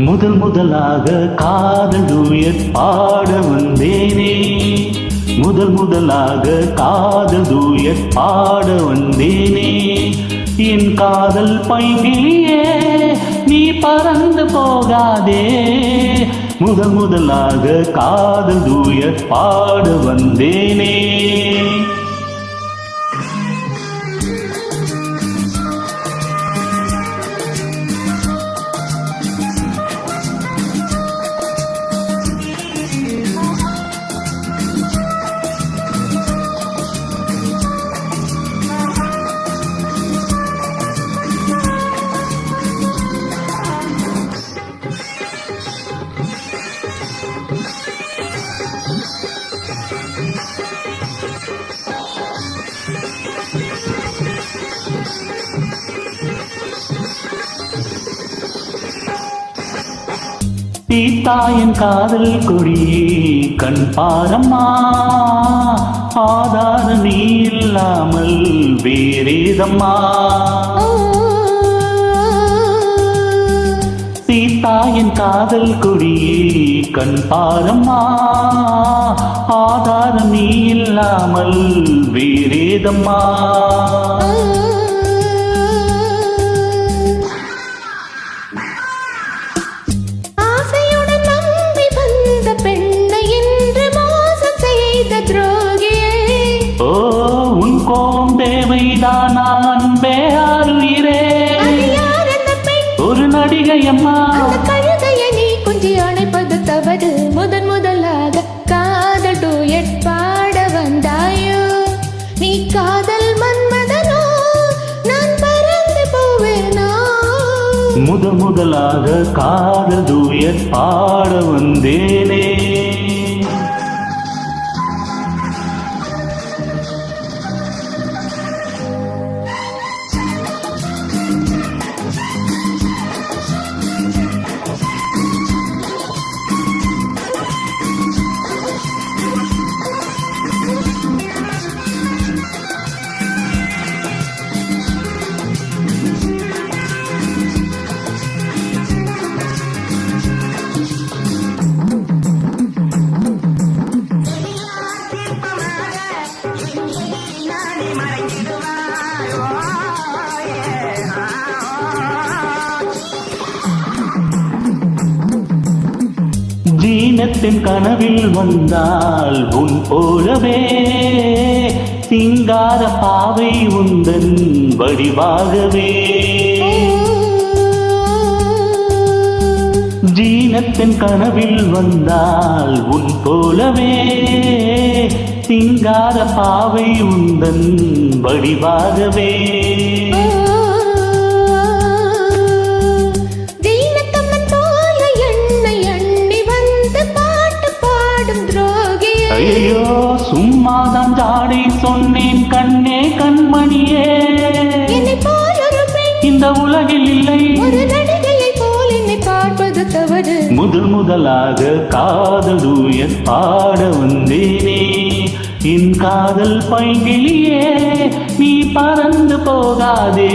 முதல் முதலாக காதல் டூயட் பாட வந்தேனே, முதல் முதலாக காதல் டூயட் பாட வந்தேனே. என் காதல் பைங்கிலியே நீ பறந்து போகாதே, முதல் முதலாக காதல் டூயட் பாட வந்தேனே. சீதாயின் காதல் கொடி கண் பாரம்மா, ஆதார நீ இல்லாமல் வேறேதம்மா. சீதாயின் காதல் கொடி கண் பாரம்மா, ஆதார நீ இல்லாமல் வேறேதம்மா. தேவைதான் அன்பே ஆறுயிரே, ஒரு நடிகை அம்மா. கழுதையை நீ கொஞ்சி அணைப்பது தவறு. முதன் முதலாக காதல் டூயட் பாட வந்தாயோ, நீ காதல் மன்மதனோ, நான் பறந்து போவேனோ. முதல் முதலாக காதல் டூயட் பாட வந்தேனே. ஜீனத்தின் கனவில் வந்தால் உன் போலவே, சிங்கார பாவை உந்தன் வடிவாகவே. ஜீனத்தின் கனவில் வந்தால் உன் போலவே, சிங்கார பாவை உந்தன் வடிவாகவே. ஐயோ சும்மாதான் ஜாடை சொன்னேன் கண்ணே கண்மணியே, இந்த உலகில் இல்லை ஒரு நடிகையை போல் என்னை பார்ப்பது தவறு. முதல் முதலாக காதல் டூயட் பாட வந்தேனே, என் காதல் பைங்கிலியே நீ பறந்து போகாதே.